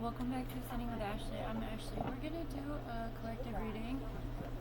Welcome back to Ascending with Ashley. I'm Ashley. We're going to do a collective reading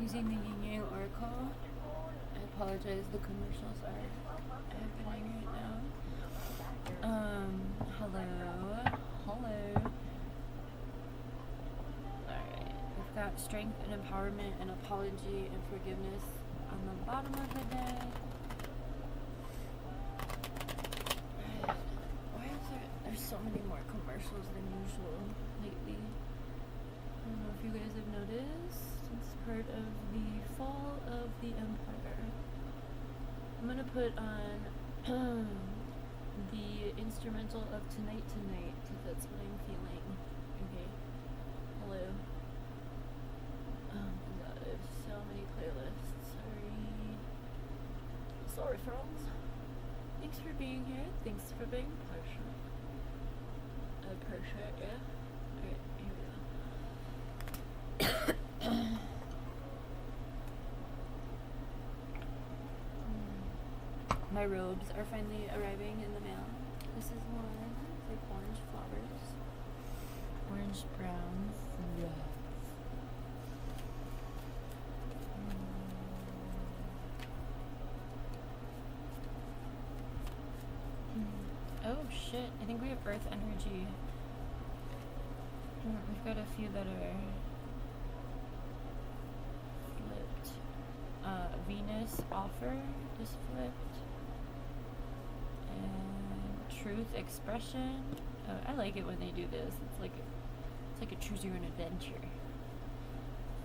using the Yin Yang Oracle. I apologize, the commercials are happening right now. Hello. Alright, we've got strength and empowerment and apology and forgiveness on the bottom of the deck. There's so many more commercials than usual lately. I don't know if you guys have noticed. It's part of the fall of the empire. I'm gonna put on the instrumental of Tonight Tonight, because that's what I'm feeling. Okay. Hello. Oh my god, I have so many playlists. Sorry friends. Thanks for being here. Thanks for being patient. I appreciate it. Alright, here we go. My robes are finally arriving in the mail. This is one. It's like orange flowers. Orange browns and reds. Oh shit, I think we have earth energy. We've got a few that are flipped. Venus offer is flipped. And truth expression. I like it when they do this. It's like a choose your own adventure.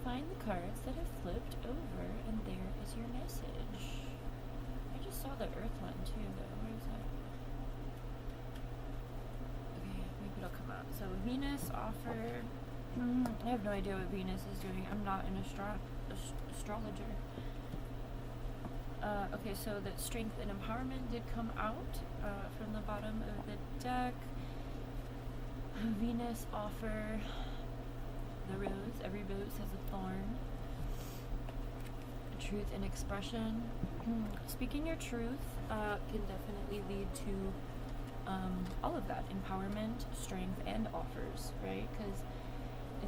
Find the cards that have flipped over and there is your message. I just saw the earth one too though. Where is that? It'll come out. So Venus offer. I have no idea what Venus is doing. I'm not an astrologer. Okay, so that strength and empowerment did come out from the bottom of the deck. Venus offer the rose. Every rose has a thorn. Truth and expression. Speaking your truth can definitely lead to all of that, empowerment, strength, and offers, right? Because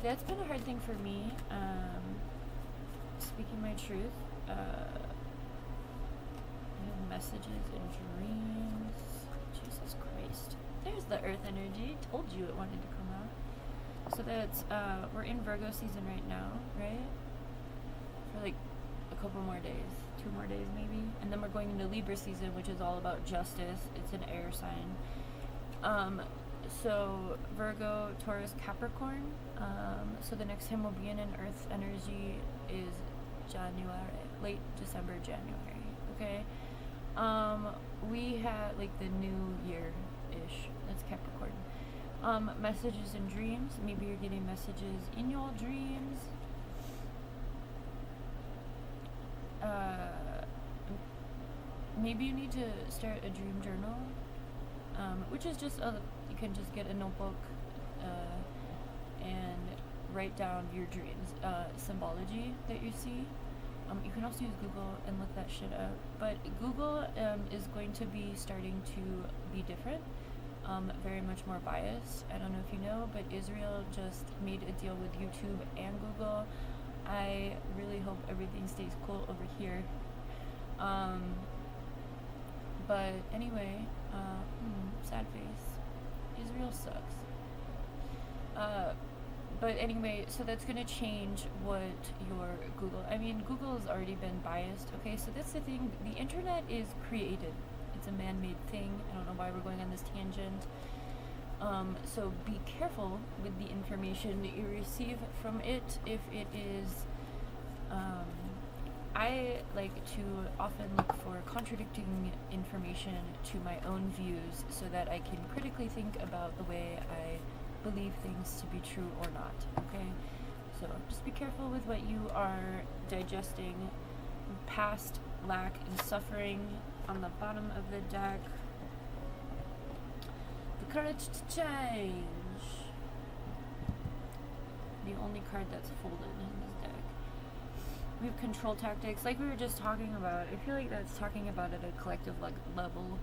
that's been a hard thing for me, speaking my truth. I have messages and dreams. Jesus Christ. There's the earth energy. Told you it wanted to come out. So that's, we're in Virgo season right now, right? For like a couple more days. 2 more days maybe, and then we're going into Libra season, which is all about justice. It's an air sign. So Virgo, Taurus, Capricorn. So the next time we'll be in an earth energy is January, late December, January. Okay. We had like the new year-ish. That's Capricorn. Messages and dreams. Maybe you're getting messages in your dreams. Maybe you need to start a dream journal, which is just you can just get a notebook and write down your dreams, symbology that you see. You can also use Google and look that shit up. But Google is going to be starting to be different, very much more biased. I don't know if you know, but Israel just made a deal with YouTube and Google. I really hope everything stays cool over here. But anyway, sad face. Israel sucks. But anyway, so that's going to change what your Google has already been biased. Okay, so that's the thing. The internet is created. It's a man-made thing. I don't know why we're going on this tangent. So be careful with the information that you receive from it. If it is, I like to often look for contradicting information to my own views so that I can critically think about the way I believe things to be true or not. Okay, so just be careful with what you are digesting. Past lack and suffering on the bottom of the deck. The courage to change. The only card that's folded in this deck. We have control tactics, like we were just talking about. I feel like that's talking about at a collective level.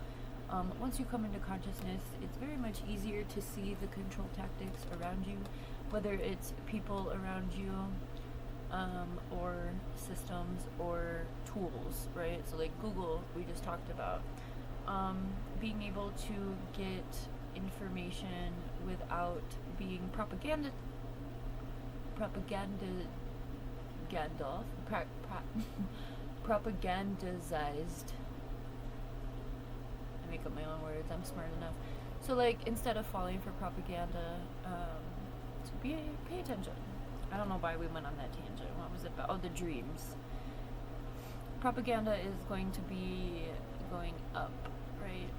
Once you come into consciousness, it's very much easier to see the control tactics around you, whether it's people around you, or systems or tools, right? So, like Google, we just talked about. Being able to get information without being Gandalf, propagandized. I make up my own words. I'm smart enough. So, like, instead of falling for propaganda, so pay attention. I don't know why we went on that tangent. What was it about? Oh, the dreams. Propaganda is going to be going up, right?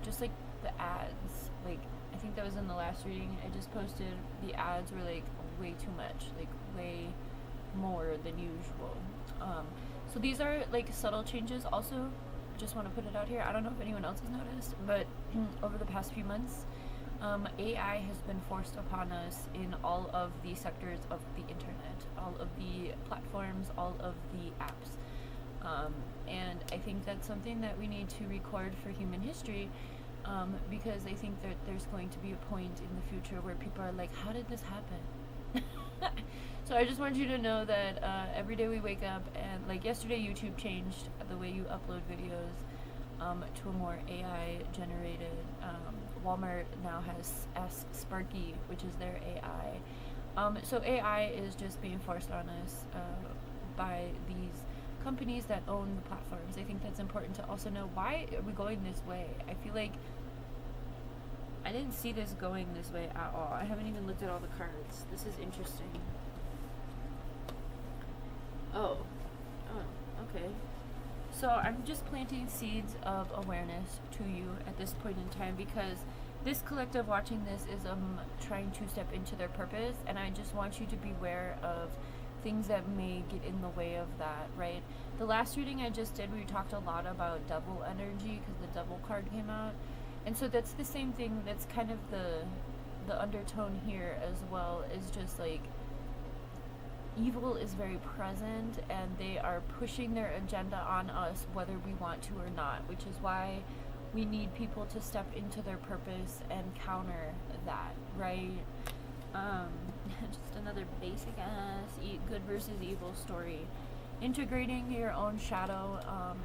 Just like the ads. Like, I think that was in the last reading I just posted. The ads were like way too much, like way more than usual. So these are like subtle changes. Also, just want to put it out here. I don't know if anyone else has noticed, but over the past few months, AI has been forced upon us in all of the sectors of the internet, all of the platforms, all of the apps. And I think that's something that we need to record for human history, because I think that there's going to be a point in the future where people are like, how did this happen? So I just want you to know that every day we wake up, and like yesterday YouTube changed the way you upload videos to a more AI generated. Walmart now has Ask Sparky, which is their AI. So AI is just being forced on us by these companies that own the platforms. I think that's important to also know. Why are we going this way? I feel like I didn't see this going this way at all. I haven't even looked at all the cards. This is interesting. Oh, okay. So I'm just planting seeds of awareness to you at this point in time, because this collective watching this is trying to step into their purpose, and I just want you to be aware of things that may get in the way of that, right? The last reading I just did, we talked a lot about devil energy because the devil card came out, and so that's the same thing. That's kind of the undertone here as well, is just like evil is very present, and they are pushing their agenda on us whether we want to or not, which is why we need people to step into their purpose and counter that, right? Just another basic ass good versus evil story. Integrating your own shadow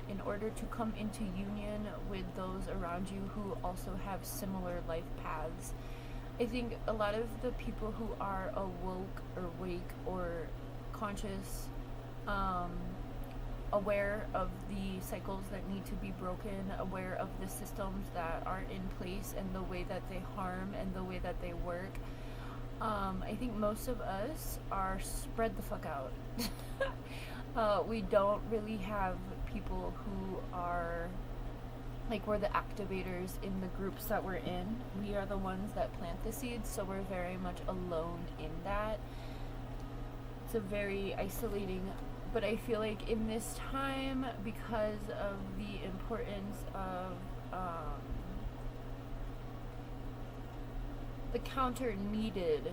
in order to come into union with those around you who also have similar life paths. I think a lot of the people who are awoke or awake or conscious, aware of the cycles that need to be broken, aware of the systems that are in place and the way that they harm and the way that they work. I think most of us are spread the fuck out. We don't really have people who are like, we're the activators in the groups that we're in. We are the ones that plant the seeds, so we're very much alone in that. It's a very isolating, but I feel like in this time, because of the importance of the counter needed,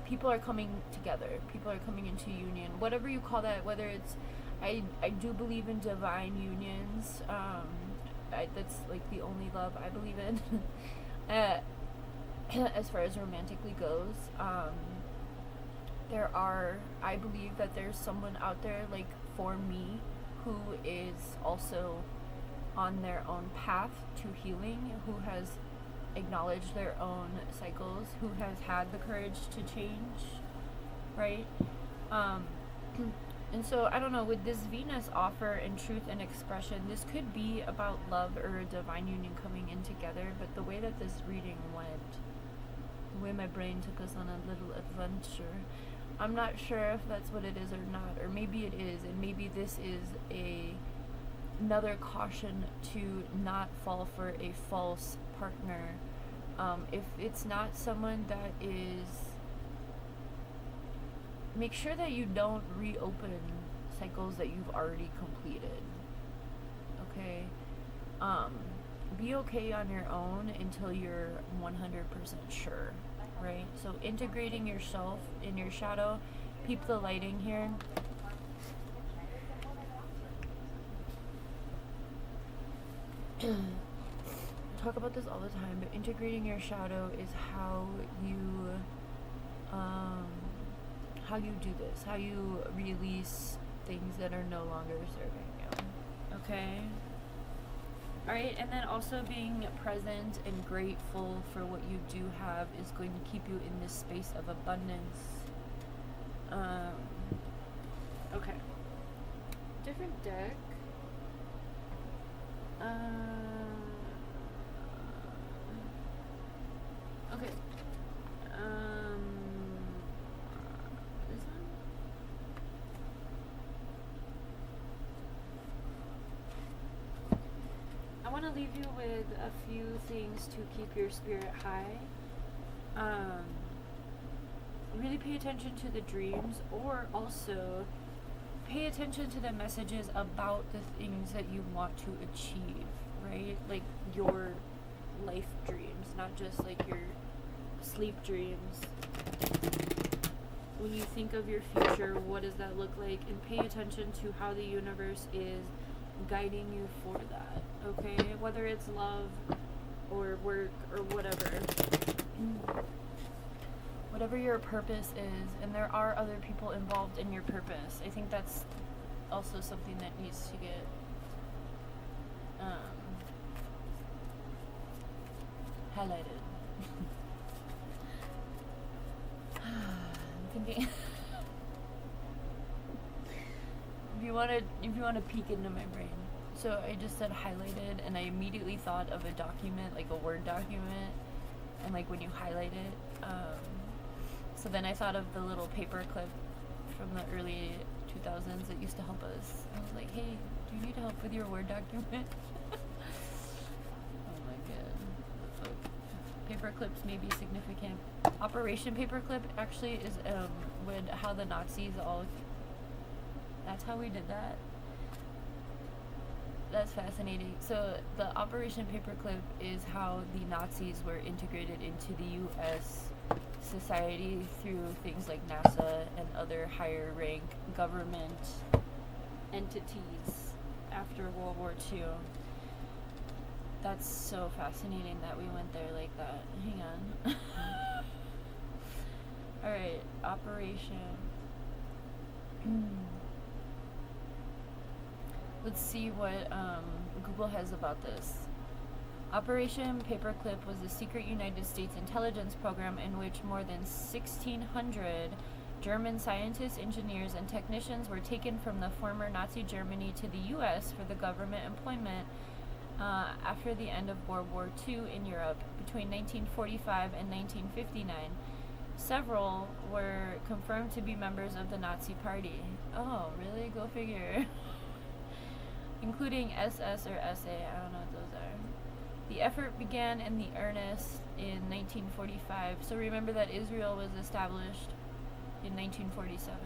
people are coming together. People are coming into union, whatever you call that, whether it's, I do believe in divine unions. That's like the only love I believe in. As far as romantically goes, I believe that there's someone out there, like for me, who is also on their own path to healing, who has acknowledged their own cycles, who has had the courage to change, right? And so, I don't know, with this Venus offer and truth and expression, this could be about love or a divine union coming in together, but the way that this reading went, the way my brain took us on a little adventure, I'm not sure if that's what it is or not, or maybe it is, and maybe this is another caution to not fall for a false partner. If it's not someone that is, make sure that you don't reopen cycles that you've already completed. Okay? Be okay on your own until you're 100% sure, right? So integrating yourself in your shadow. Peep the lighting here. I talk about this all the time, but integrating your shadow is um, how you do this, how you release things that are no longer serving you. Okay? Alright, and then also being present and grateful for what you do have is going to keep you in this space of abundance. Okay. Different deck. Okay. This one? I want to leave you with a few things to keep your spirit high. Really pay attention to the dreams, or also pay attention to the messages about the things that you want to achieve, right? Like your life dreams, not just like your sleep dreams. When you think of your future, what does that look like? And pay attention to how the universe is guiding you for that, okay? Whether it's love or work or whatever. Whatever your purpose is, and there are other people involved in your purpose. I think that's also something that needs to get highlighted. I'm thinking if you want to peek into my brain. So I just said highlighted, and I immediately thought of a document, like a Word document, and like when you highlight it. So then I thought of the little paper clip from the early 2000s that used to help us. I was like, hey, do you need help with your Word document? Oh my god. So paper clips may be significant. Operation Paperclip actually is when how the Nazis that's how we did that. That's fascinating. So the Operation Paperclip is how the Nazis were integrated into the U.S. society through things like NASA and other higher rank government entities after World War II. That's so fascinating that we went there like that. Hang on. Alright, Operation. Let's see what Google has about this. Operation Paperclip was a secret United States intelligence program in which more than 1,600 German scientists, engineers, and technicians were taken from the former Nazi Germany to the U.S. for the government employment after the end of World War II in Europe between 1945 and 1959. Several were confirmed to be members of the Nazi Party. Oh, really? Go figure. Including SS or SA, I don't know what those are. The effort began in the earnest in 1945, so remember that Israel was established in 1947.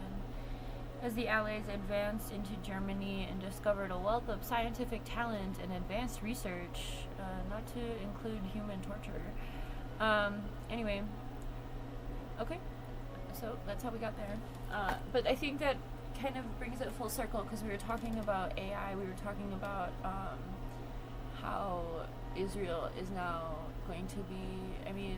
As the Allies advanced into Germany and discovered a wealth of scientific talent and advanced research, not to include human torture. Anyway, okay, so that's how we got there. But I think that kind of brings it full circle, because we were talking about AI, we were talking about how Israel is now going to be,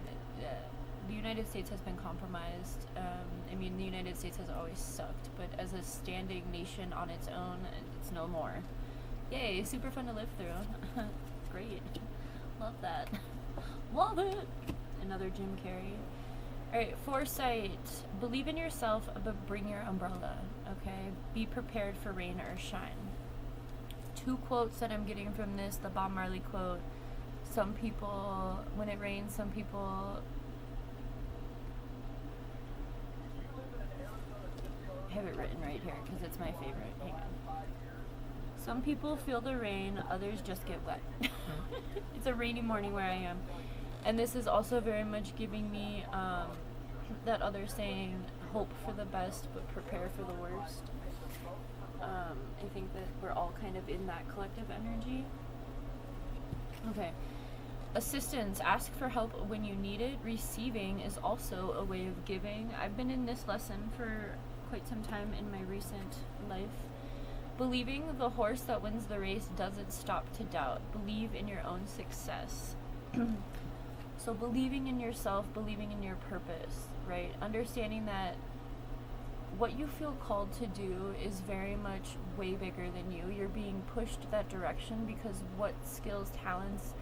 the United States has been compromised. The United States has always sucked, but as a standing nation on its own, it's no more. Yay, super fun to live through. Great. Love that. Love it! Another Jim Carrey. Alright, foresight. Believe in yourself, but bring your umbrella, okay? Be prepared for rain or shine. Two quotes that I'm getting from this, the Bob Marley quote. Some people, when it rains, some people... I have it written right here, because it's my favorite. Hang on. Some people feel the rain, others just get wet. It's a rainy morning where I am. And this is also very much giving me that other saying, hope for the best, but prepare for the worst. I think that we're all kind of in that collective energy. Okay. Assistance. Ask for help when you need it. Receiving is also a way of giving. I've been in this lesson for quite some time in my recent life. Believing the horse that wins the race doesn't stop to doubt. Believe in your own success. So believing in yourself, believing in your purpose, right? Understanding that what you feel called to do is very much way bigger than you. You're being pushed that direction because what skills, talents,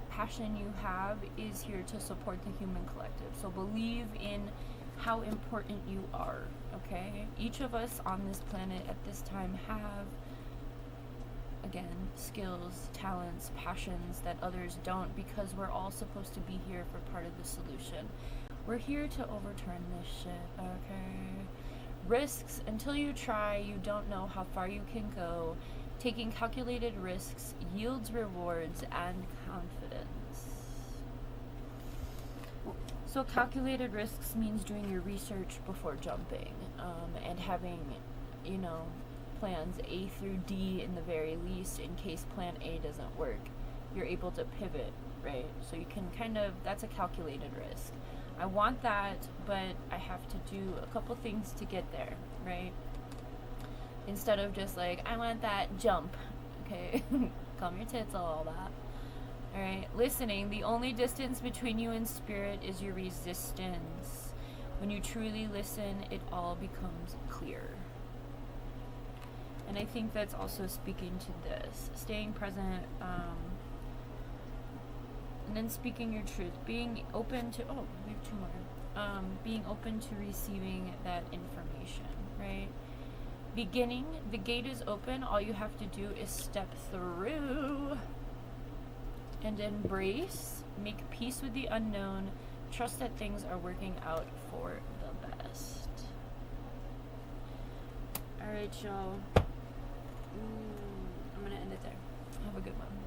passion you have is here to support the human collective. So believe in how important you are, okay? Each of us on this planet at this time have, again, skills, talents, passions that others don't, because we're all supposed to be here for part of the solution. We're here to overturn this shit, okay? Risks, until you try, you don't know how far you can go. Taking calculated risks yields rewards and confidence. So calculated risks means doing your research before jumping, and having, plans A through D in the very least in case plan A doesn't work. You're able to pivot, right? So you can that's a calculated risk. I want that, but I have to do a couple things to get there, right? Instead of just like, I want that, jump, okay? Calm your tits, all that. Alright, listening. The only distance between you and spirit is your resistance. When you truly listen, it all becomes clear. And I think that's also speaking to this. Staying present, and then speaking your truth. Being open to, we have two more. Being open to receiving that information, right? Beginning, the gate is open. All you have to do is step through and embrace, make peace with the unknown, trust that things are working out for the best. Alright, y'all. I'm gonna end it there. Have a good one.